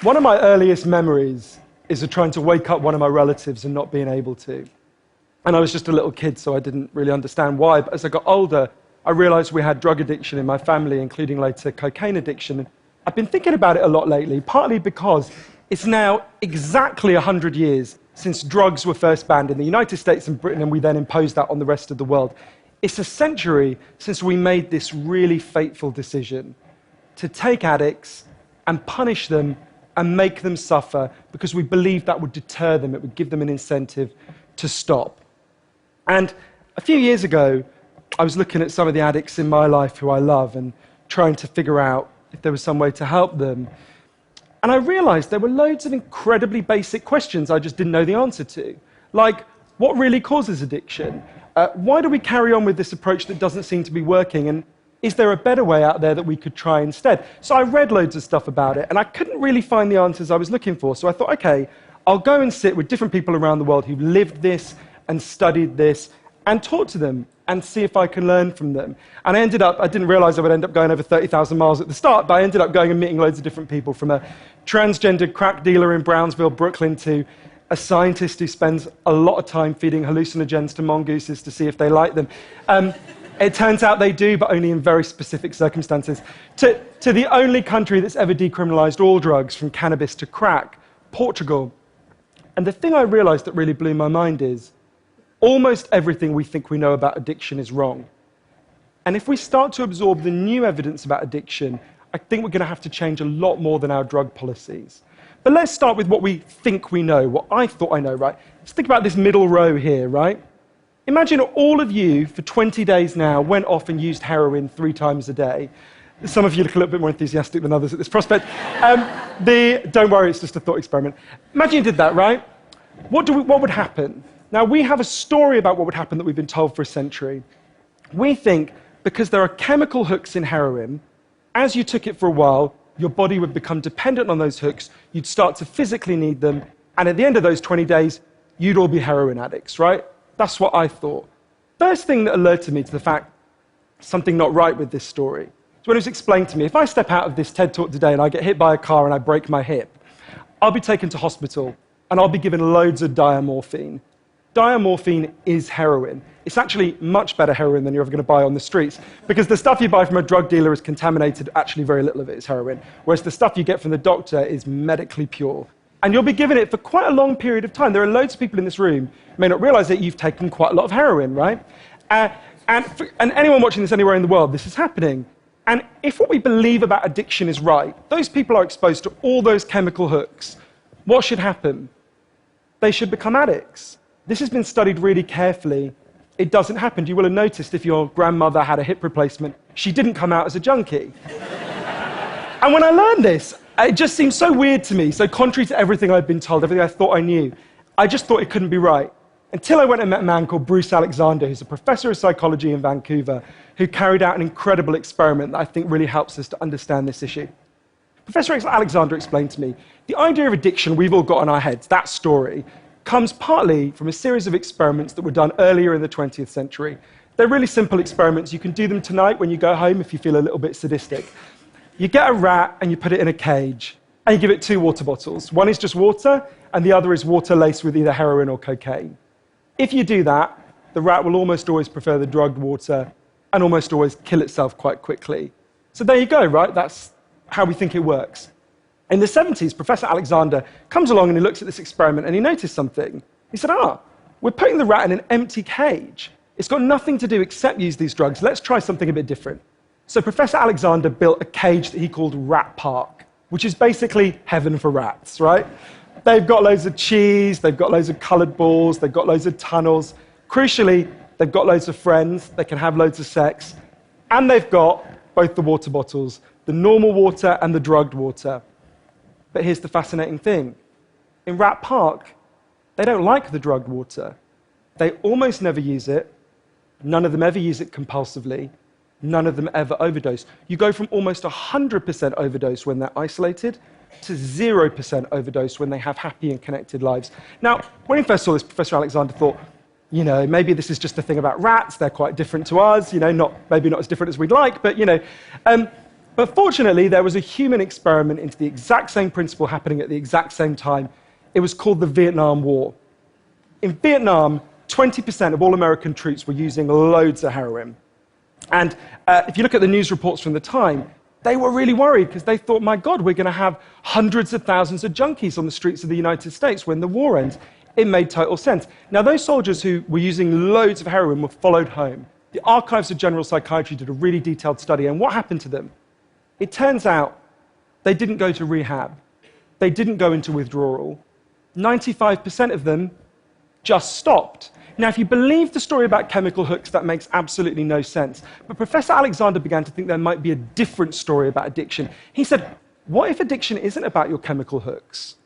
One of my earliest memories is of trying to wake up one of my relatives and not being able to. And I was just a little kid, so I didn't really understand why. But as I got older, I realized we had drug addiction in my family, including later cocaine addiction. And I've been thinking about it a lot lately, partly because it's now exactly 100 years since drugs were first banned in the United States and Britain, and we then imposed that on the rest of the world. It's a century since we made this really fateful decision to take addicts and punish them and make them suffer because we believed that would deter them, it would give them an incentive to stop. And a few years ago, I was looking at some of the addicts in my life who I love and trying to figure out if there was some way to help them. And I realized there were loads of incredibly basic questions I just didn't know the answer to. Like, what really causes addiction? Why do we carry on with this approach that doesn't seem to be working? And is there a better way out there that we could try instead? So I read loads of stuff about it, and I couldn't really find the answers I was looking for. So I thought, okay, I'll go and sit with different people around the world who've lived this and studied this and talk to them and see if I can learn from them. And I didn't realize I would end up going over 30,000 miles at the start, but I ended up going and meeting loads of different people, from a transgendered crack dealer in Brownsville, Brooklyn, to a scientist who spends a lot of time feeding hallucinogens to mongooses to see if they like them. It turns out they do, but only in very specific circumstances. To the only country that's ever decriminalized all drugs, from cannabis to crack, Portugal. And the thing I realized that really blew my mind is almost everything we think we know about addiction is wrong. And if we start to absorb the new evidence about addiction, I think we're going to have to change a lot more than our drug policies. But let's start with what we think we know, what I thought I know, right? Let's think about this middle row here, right? Imagine all of you, for 20 days now, went off and used heroin 3 times a day. Some of you look a little bit more enthusiastic than others at this prospect. Don't worry, it's just a thought experiment. Imagine you did that, right? What would happen? Now, we have a story about what would happen that we've been told for a century. We think because there are chemical hooks in heroin, as you took it for a while, your body would become dependent on those hooks, you'd start to physically need them, and at the end of those 20 days, you'd all be heroin addicts, right? That's what I thought. First thing that alerted me to the fact something not right with this story is when it was explained to me, if I step out of this TED Talk today and I get hit by a car and I break my hip, I'll be taken to hospital and I'll be given loads of diamorphine. Diamorphine is heroin. It's actually much better heroin than you're ever going to buy on the streets, because the stuff you buy from a drug dealer is contaminated, actually very little of it is heroin, whereas the stuff you get from the doctor is medically pure. And you'll be given it for quite a long period of time. There are loads of people in this room who may not realize that you've taken quite a lot of heroin, right? And anyone watching this anywhere in the world, this is happening. And if what we believe about addiction is right, those people are exposed to all those chemical hooks. What should happen? They should become addicts. This has been studied really carefully. It doesn't happen. You will have noticed if your grandmother had a hip replacement, she didn't come out as a junkie. And when I learned this, it just seemed so weird to me, so contrary to everything I'd been told, everything I thought I knew. I just thought it couldn't be right. Until I went and met a man called Bruce Alexander, who's a professor of psychology in Vancouver, who carried out an incredible experiment that I think really helps us to understand this issue. Professor Alexander explained to me, the idea of addiction we've all got in our heads, that story, comes partly from a series of experiments that were done earlier in the 20th century. They're really simple experiments. You can do them tonight when you go home if you feel a little bit sadistic. You get a rat and you put it in a cage, and you give it 2 water bottles. One is just water, and the other is water laced with either heroin or cocaine. If you do that, the rat will almost always prefer the drugged water and almost always kill itself quite quickly. So there you go, right? That's how we think it works. In the 70s, Professor Alexander comes along and he looks at this experiment and he noticed something. He said, we're putting the rat in an empty cage. It's got nothing to do except use these drugs. Let's try something a bit different. So Professor Alexander built a cage that he called Rat Park, which is basically heaven for rats, right? They've got loads of cheese, they've got loads of colored balls, they've got loads of tunnels. Crucially, they've got loads of friends, they can have loads of sex, and they've got both the water bottles, the normal water and the drugged water. But here's the fascinating thing. In Rat Park, they don't like the drugged water. They almost never use it. None of them ever use it compulsively. None of them ever overdose. You go from almost 100% overdose when they're isolated to 0% overdose when they have happy and connected lives. Now, when he first saw this, Professor Alexander thought, maybe this is just a thing about rats. They're quite different to us, maybe not as different as we'd like, but, But fortunately, there was a human experiment into the exact same principle happening at the exact same time. It was called the Vietnam War. In Vietnam, 20% of all American troops were using loads of heroin. And if you look at the news reports from the time, they were really worried because they thought, my God, we're going to have hundreds of thousands of junkies on the streets of the United States when the war ends. It made total sense. Now, those soldiers who were using loads of heroin were followed home. The Archives of General Psychiatry did a really detailed study, and what happened to them? It turns out they didn't go to rehab. They didn't go into withdrawal. 95% of them just stopped. Now, if you believe the story about chemical hooks, that makes absolutely no sense. But Professor Alexander began to think there might be a different story about addiction. He said, what if addiction isn't about your chemical hooks?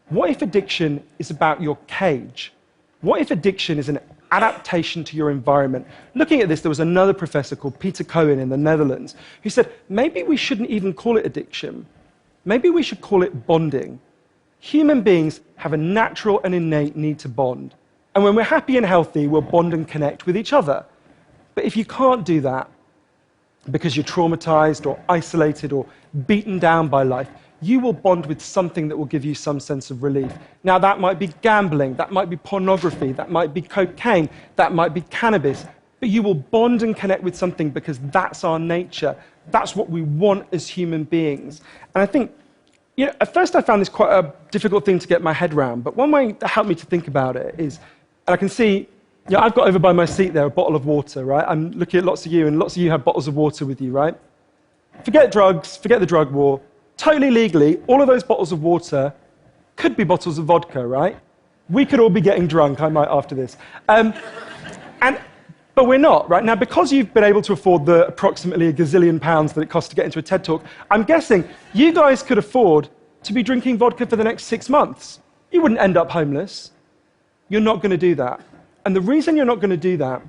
What if addiction is about your cage? What if addiction is an adaptation to your environment? Looking at this, there was another professor called Peter Cohen in the Netherlands who said, maybe we shouldn't even call it addiction. Maybe we should call it bonding. Human beings have a natural and innate need to bond. And when we're happy and healthy, we'll bond and connect with each other. But if you can't do that because you're traumatized or isolated or beaten down by life, you will bond with something that will give you some sense of relief. Now, that might be gambling, that might be pornography, that might be cocaine, that might be cannabis, but you will bond and connect with something because that's our nature. That's what we want as human beings. And I think, at first I found this quite a difficult thing to get my head around, but one way that helped me to think about it is, and I can see, I've got over by my seat there a bottle of water, right? I'm looking at lots of you, and lots of you have bottles of water with you, right? Forget drugs, forget the drug war. Totally legally, all of those bottles of water could be bottles of vodka, right? We could all be getting drunk, I might after this. But we're not, right? Now, because you've been able to afford the approximately a gazillion pounds that it costs to get into a TED Talk, I'm guessing you guys could afford to be drinking vodka for the next 6 months. You wouldn't end up homeless. You're not going to do that. And the reason you're not going to do that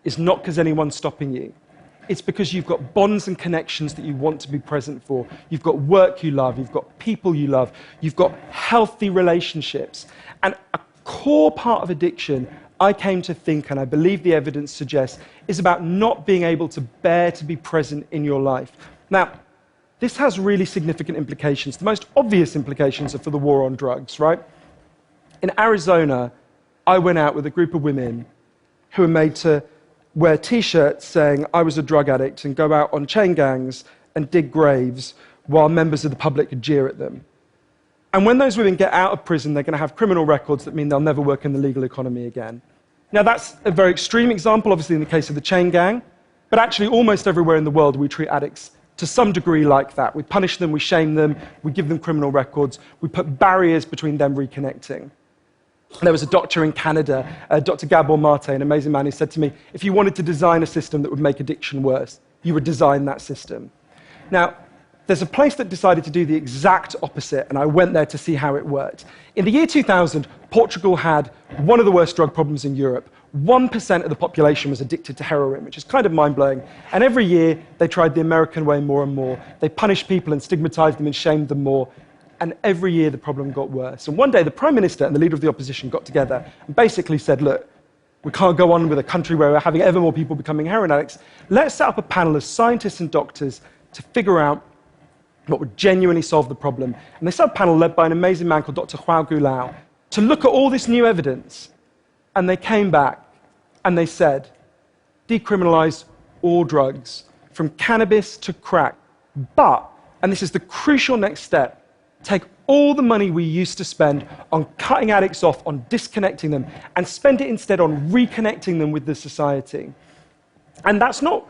is not because anyone's stopping you. It's because you've got bonds and connections that you want to be present for. You've got work you love. You've got people you love. You've got healthy relationships. And a core part of addiction, I came to think, and I believe the evidence suggests, is about not being able to bear to be present in your life. Now, this has really significant implications. The most obvious implications are for the war on drugs, right? In Arizona, I went out with a group of women who were made to wear T-shirts saying I was a drug addict and go out on chain gangs and dig graves while members of the public could jeer at them. And when those women get out of prison, they're going to have criminal records that mean they'll never work in the legal economy again. Now, that's a very extreme example, obviously, in the case of the chain gang, but actually almost everywhere in the world we treat addicts to some degree like that. We punish them, we shame them, we give them criminal records, we put barriers between them reconnecting. There was a doctor in Canada, Dr. Gabor Mate, an amazing man, who said to me, if you wanted to design a system that would make addiction worse, you would design that system. Now, there's a place that decided to do the exact opposite, and I went there to see how it worked. In the year 2000, Portugal had one of the worst drug problems in Europe. 1% of the population was addicted to heroin, which is kind of mind-blowing. And every year, they tried the American way more and more. They punished people and stigmatized them and shamed them more. And every year, the problem got worse. And one day, the Prime Minister and the leader of the opposition got together and basically said, look, we can't go on with a country where we're having ever more people becoming heroin addicts. Let's set up a panel of scientists and doctors to figure out what would genuinely solve the problem. And they set up a panel led by an amazing man called Dr. João Goulão to look at all this new evidence. And they came back and they said, decriminalize all drugs, from cannabis to crack. But, and this is the crucial next step, take all the money we used to spend on cutting addicts off, on disconnecting them, and spend it instead on reconnecting them with the society. And that's not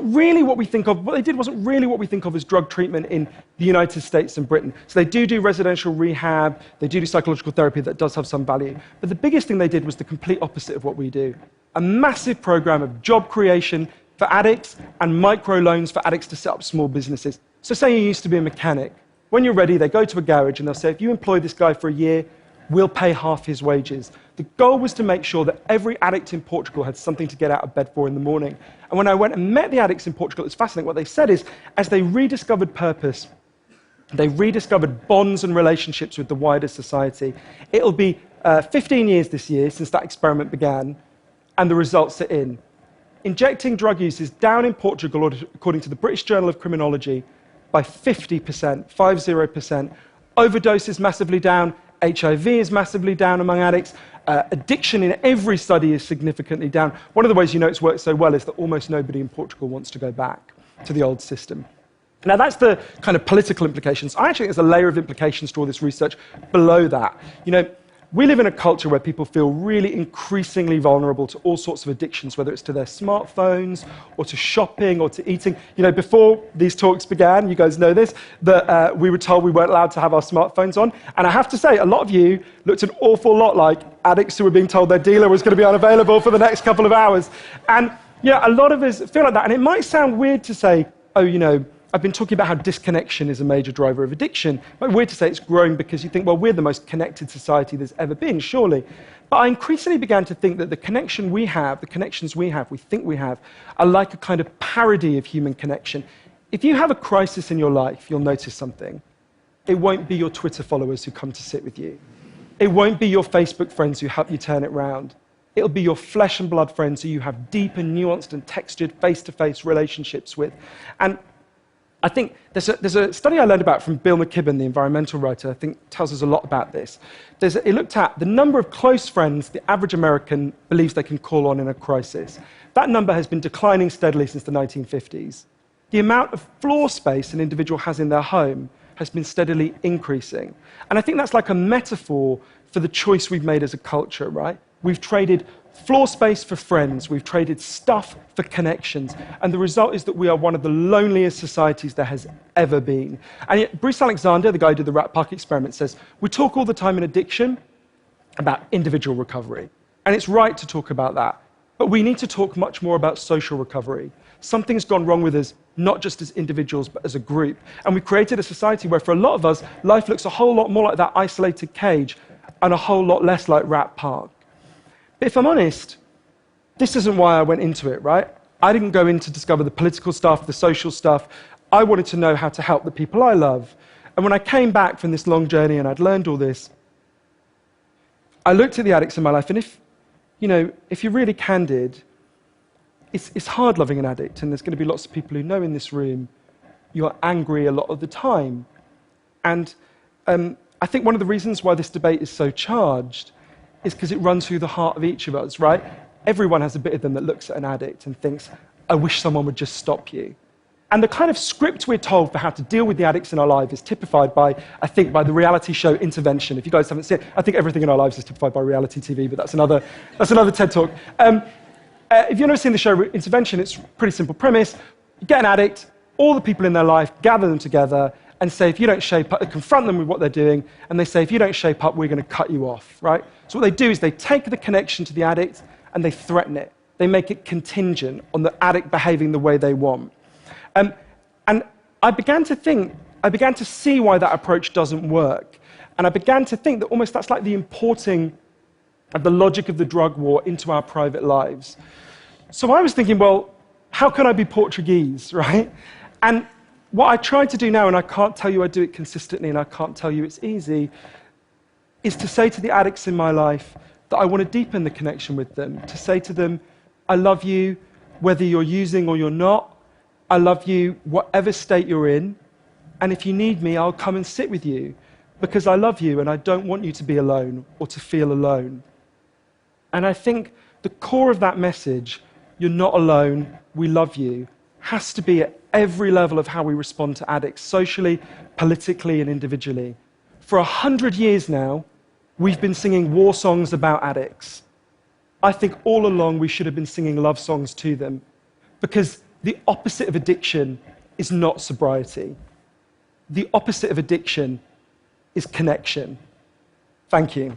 really what we think of. What they did wasn't really what we think of as drug treatment in the United States and Britain. So they do residential rehab, they do psychological therapy that does have some value. But the biggest thing they did was the complete opposite of what we do. A massive program of job creation for addicts and microloans for addicts to set up small businesses. So say you used to be a mechanic. When you're ready, they go to a garage and they'll say, if you employ this guy for a year, we'll pay half his wages. The goal was to make sure that every addict in Portugal had something to get out of bed for in the morning. And when I went and met the addicts in Portugal, it's fascinating. What they said is, as they rediscovered purpose, they rediscovered bonds and relationships with the wider society. It'll be 15 years this year since that experiment began, and the results are in. injecting drug use is down in Portugal, according to the British Journal of Criminology, by 50%, 50%. Overdose is massively down. HIV is massively down among addicts. Addiction in every study is significantly down. One of the ways you know it's worked so well is that almost nobody in Portugal wants to go back to the old system. Now, that's the kind of political implications. I actually think there's a layer of implications to all this research below that. You know, we live in a culture where people feel really increasingly vulnerable to all sorts of addictions, whether it's to their smartphones or to shopping or to eating. You know, before these talks began, you guys know this, that we were told we weren't allowed to have our smartphones on. And I have to say, a lot of you looked an awful lot like addicts who were being told their dealer was going to be unavailable for the next couple of hours. And yeah, a lot of us feel like that. And it might sound weird to say, oh, you know, I've been talking about how disconnection is a major driver of addiction. It might be weird to say it's growing because you think, well, we're the most connected society there's ever been, surely. But I increasingly began to think that the connections we have, we think we have, are like a kind of parody of human connection. If you have a crisis in your life, you'll notice something. It won't be your Twitter followers who come to sit with you. It won't be your Facebook friends who help you turn it round. It'll be your flesh and blood friends who you have deep and nuanced and textured face-to-face relationships with. And I think there's a study I learned about from Bill McKibben, the environmental writer, I think tells us a lot about this. It looked at the number of close friends the average American believes they can call on in a crisis. That number has been declining steadily since the 1950s. The amount of floor space an individual has in their home has been steadily increasing. And I think that's like a metaphor for the choice we've made as a culture, right? We've traded floor space for friends, we've traded stuff for connections, and the result is that we are one of the loneliest societies there has ever been. And yet, Bruce Alexander, the guy who did the Rat Park experiment, says, we talk all the time in addiction about individual recovery, and it's right to talk about that, but we need to talk much more about social recovery. Something's gone wrong with us, not just as individuals, but as a group, and we've created a society where, for a lot of us, life looks a whole lot more like that isolated cage and a whole lot less like Rat Park. But if I'm honest, this isn't why I went into it, right? I didn't go in to discover the political stuff, the social stuff. I wanted to know how to help the people I love. And when I came back from this long journey and I'd learned all this, I looked at the addicts in my life, and if you're really candid, it's hard loving an addict, and there's going to be lots of people who know in this room you're angry a lot of the time. And I think one of the reasons why this debate is so charged is because it runs through the heart of each of us, right? Everyone has a bit of them that looks at an addict and thinks, I wish someone would just stop you. And the kind of script we're told for how to deal with the addicts in our life is typified by, I think, by the reality show Intervention. If you guys haven't seen it, I think everything in our lives is typified by reality TV, but that's another TED Talk. If you've never seen the show Intervention, it's a pretty simple premise. You get an addict, all the people in their life, gather them together, and say, if you don't shape up, confront them with what they're doing, and they say, if you don't shape up, we're going to cut you off, right? So what they do is they take the connection to the addict and they threaten it. They make it contingent on the addict behaving the way they want. And I began to see why that approach doesn't work. And I began to think that almost that's like the importing of the logic of the drug war into our private lives. So I was thinking, well, how can I be Portuguese, right? And what I try to do now, and I can't tell you I do it consistently, and I can't tell you it's easy, is to say to the addicts in my life that I want to deepen the connection with them, to say to them, I love you whether you're using or you're not. I love you whatever state you're in, and if you need me, I'll come and sit with you, because I love you and I don't want you to be alone or to feel alone. And I think the core of that message, you're not alone, we love you, has to be at every level of how we respond to addicts, socially, politically, and individually. For 100 years now, we've been singing war songs about addicts. I think all along we should have been singing love songs to them, because the opposite of addiction is not sobriety. The opposite of addiction is connection. Thank you.